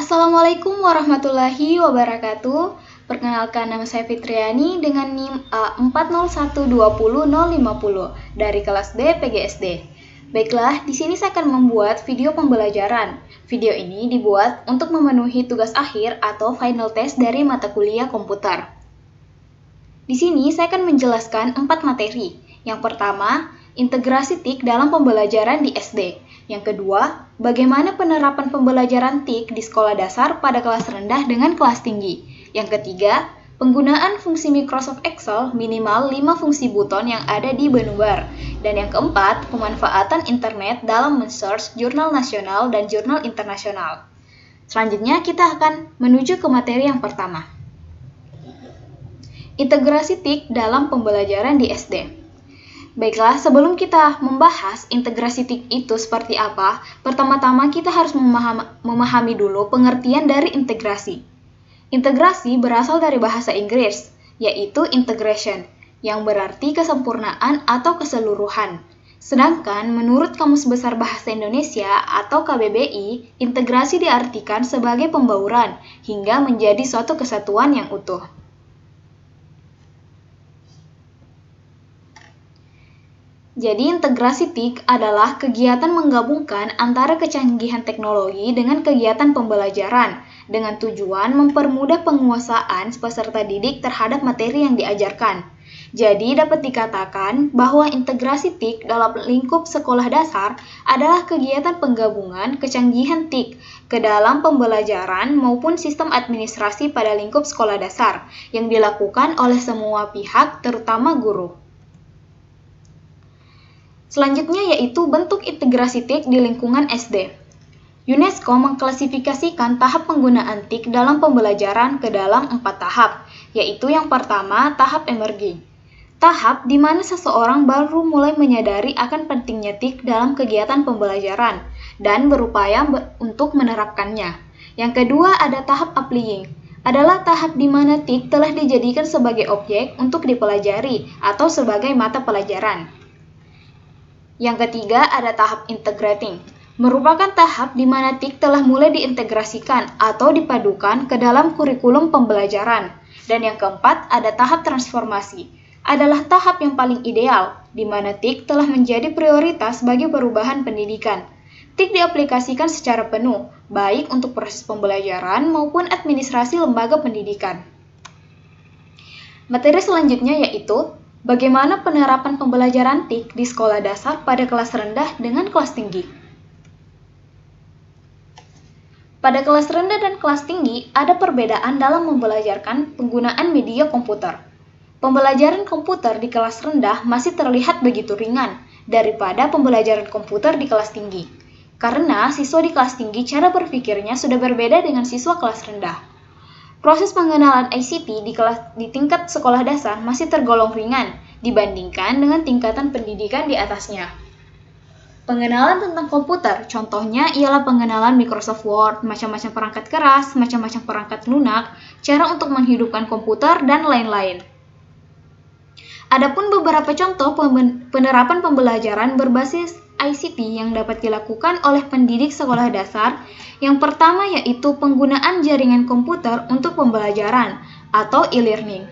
Assalamualaikum warahmatullahi wabarakatuh. Perkenalkan, nama saya Fitriani dengan NIM A40120050 dari kelas D PGSD. Baiklah, di sini saya akan membuat video pembelajaran. Video ini dibuat untuk memenuhi tugas akhir atau final test dari mata kuliah komputer. Di sini saya akan menjelaskan 4 materi. Yang pertama, integrasi TIK dalam pembelajaran di SD. Yang kedua, bagaimana penerapan pembelajaran TIK di sekolah dasar pada kelas rendah dengan kelas tinggi. Yang ketiga, penggunaan fungsi Microsoft Excel minimal 5 fungsi buton yang ada di menu bar. Dan yang keempat, pemanfaatan internet dalam men-search jurnal nasional dan jurnal internasional. Selanjutnya kita akan menuju ke materi yang pertama. Integrasi TIK dalam pembelajaran di SD. Baiklah, sebelum kita membahas integrasi TIK itu seperti apa, pertama-tama kita harus memahami dulu pengertian dari integrasi. Integrasi berasal dari bahasa Inggris, yaitu integration, yang berarti kesempurnaan atau keseluruhan. Sedangkan menurut Kamus Besar Bahasa Indonesia atau KBBI, integrasi diartikan sebagai pembauran hingga menjadi suatu kesatuan yang utuh. Jadi, integrasi TIK adalah kegiatan menggabungkan antara kecanggihan teknologi dengan kegiatan pembelajaran dengan tujuan mempermudah penguasaan peserta didik terhadap materi yang diajarkan. Jadi, dapat dikatakan bahwa integrasi TIK dalam lingkup sekolah dasar adalah kegiatan penggabungan kecanggihan TIK ke dalam pembelajaran maupun sistem administrasi pada lingkup sekolah dasar yang dilakukan oleh semua pihak, terutama guru. Selanjutnya yaitu bentuk integrasi TIK di lingkungan SD. UNESCO mengklasifikasikan tahap penggunaan TIK dalam pembelajaran ke dalam 4 tahap, yaitu yang pertama tahap emerging. Tahap di mana seseorang baru mulai menyadari akan pentingnya TIK dalam kegiatan pembelajaran dan berupaya untuk menerapkannya. Yang kedua ada tahap applying, adalah tahap di mana TIK telah dijadikan sebagai objek untuk dipelajari atau sebagai mata pelajaran. Yang ketiga ada tahap integrating, merupakan tahap di mana TIK telah mulai diintegrasikan atau dipadukan ke dalam kurikulum pembelajaran. Dan yang keempat ada tahap transformasi, adalah tahap yang paling ideal, di mana TIK telah menjadi prioritas bagi perubahan pendidikan. TIK diaplikasikan secara penuh, baik untuk proses pembelajaran maupun administrasi lembaga pendidikan. Materi selanjutnya yaitu bagaimana penerapan pembelajaran TIK di sekolah dasar pada kelas rendah dengan kelas tinggi. Pada kelas rendah dan kelas tinggi, ada perbedaan dalam membelajarkan penggunaan media komputer. Pembelajaran komputer di kelas rendah masih terlihat begitu ringan daripada pembelajaran komputer di kelas tinggi. Karena siswa di kelas tinggi cara berpikirnya sudah berbeda dengan siswa kelas rendah. Proses pengenalan ICT di tingkat sekolah dasar masih tergolong ringan dibandingkan dengan tingkatan pendidikan di atasnya. Pengenalan tentang komputer, contohnya ialah pengenalan Microsoft Word, macam-macam perangkat keras, macam-macam perangkat lunak, cara untuk menghidupkan komputer, dan lain-lain. Adapun beberapa contoh penerapan pembelajaran berbasis ICT yang dapat dilakukan oleh pendidik sekolah dasar. Yang pertama yaitu penggunaan jaringan komputer untuk pembelajaran atau e-learning.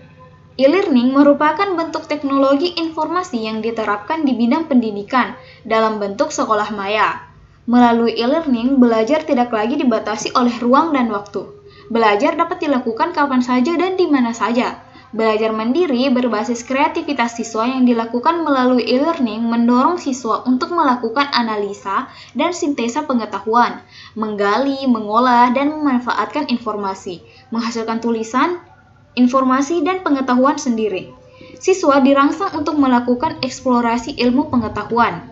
E-learning merupakan bentuk teknologi informasi yang diterapkan di bidang pendidikan dalam bentuk sekolah maya. Melalui e-learning, belajar tidak lagi dibatasi oleh ruang dan waktu. Belajar dapat dilakukan kapan saja dan di mana saja. Belajar mandiri berbasis kreativitas siswa yang dilakukan melalui e-learning mendorong siswa untuk melakukan analisa dan sintesa pengetahuan, menggali, mengolah, dan memanfaatkan informasi, menghasilkan tulisan, informasi, dan pengetahuan sendiri. Siswa dirangsang untuk melakukan eksplorasi ilmu pengetahuan.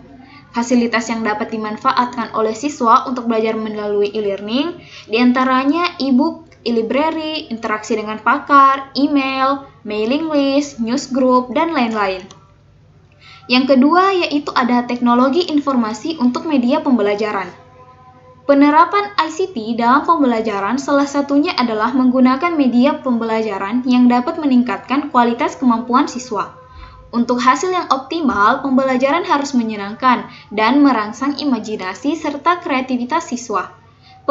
Fasilitas yang dapat dimanfaatkan oleh siswa untuk belajar melalui e-learning diantaranya e-book, e-library, interaksi dengan pakar, email, mailing list, newsgroup, dan lain-lain. Yang kedua yaitu ada teknologi informasi untuk media pembelajaran. Penerapan ICT dalam pembelajaran salah satunya adalah menggunakan media pembelajaran yang dapat meningkatkan kualitas kemampuan siswa. Untuk hasil yang optimal, pembelajaran harus menyenangkan dan merangsang imajinasi serta kreativitas siswa.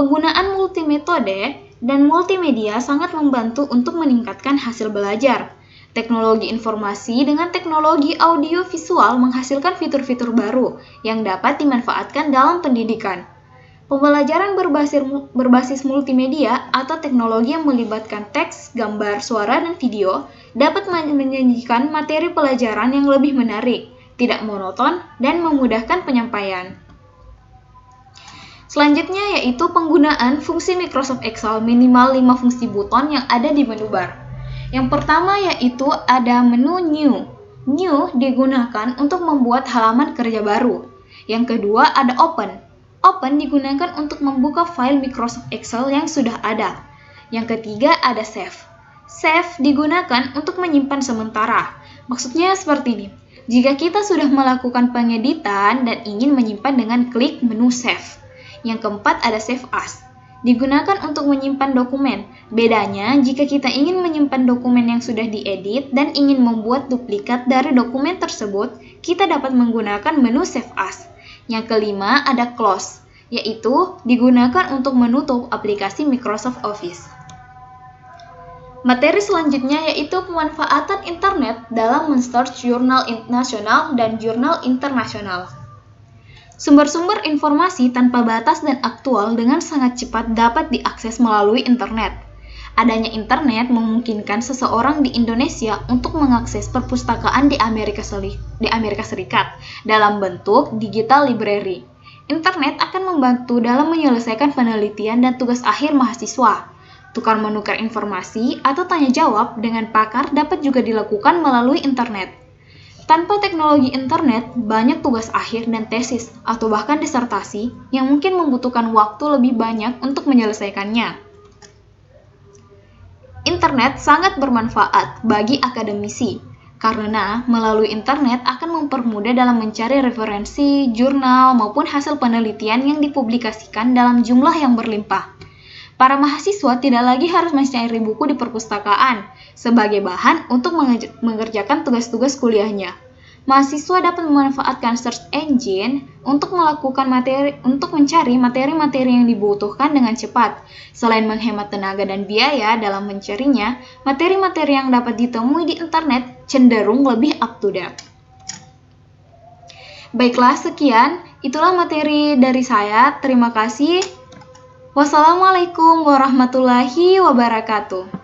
Penggunaan multimetode dan multimedia sangat membantu untuk meningkatkan hasil belajar. Teknologi informasi dengan teknologi audiovisual menghasilkan fitur-fitur baru yang dapat dimanfaatkan dalam pendidikan. Pembelajaran berbasis multimedia atau teknologi yang melibatkan teks, gambar, suara, dan video dapat menyajikan materi pelajaran yang lebih menarik, tidak monoton, dan memudahkan penyampaian. Selanjutnya yaitu penggunaan fungsi Microsoft Excel minimal 5 fungsi buton yang ada di menu bar. Yang pertama yaitu ada menu New. New digunakan untuk membuat halaman kerja baru. Yang kedua ada Open. Open digunakan untuk membuka file Microsoft Excel yang sudah ada. Yang ketiga ada Save. Save digunakan untuk menyimpan sementara. Maksudnya seperti ini. Jika kita sudah melakukan pengeditan dan ingin menyimpan dengan klik menu Save. Yang keempat ada Save As. Digunakan untuk menyimpan dokumen. Bedanya, jika kita ingin menyimpan dokumen yang sudah diedit dan ingin membuat duplikat dari dokumen tersebut, kita dapat menggunakan menu Save As. Yang kelima ada Close, yaitu digunakan untuk menutup aplikasi Microsoft Office. Materi selanjutnya yaitu pemanfaatan internet dalam men-search jurnal nasional dan jurnal internasional. Sumber-sumber informasi tanpa batas dan aktual dengan sangat cepat dapat diakses melalui internet. Adanya internet memungkinkan seseorang di Indonesia untuk mengakses perpustakaan di Amerika Serikat dalam bentuk digital library. Internet akan membantu dalam menyelesaikan penelitian dan tugas akhir mahasiswa. Tukar-menukar informasi atau tanya jawab dengan pakar dapat juga dilakukan melalui internet. Tanpa teknologi internet, banyak tugas akhir dan tesis atau bahkan disertasi yang mungkin membutuhkan waktu lebih banyak untuk menyelesaikannya. Internet sangat bermanfaat bagi akademisi, karena melalui internet akan mempermudah dalam mencari referensi, jurnal, maupun hasil penelitian yang dipublikasikan dalam jumlah yang berlimpah. Para mahasiswa tidak lagi harus mencari buku di perpustakaan sebagai bahan untuk mengerjakan tugas-tugas kuliahnya. Mahasiswa dapat memanfaatkan search engine untuk mencari materi-materi yang dibutuhkan dengan cepat. Selain menghemat tenaga dan biaya dalam mencarinya, materi-materi yang dapat ditemui di internet cenderung lebih up to date. Baiklah, sekian. Itulah materi dari saya. Terima kasih. Wassalamualaikum warahmatullahi wabarakatuh.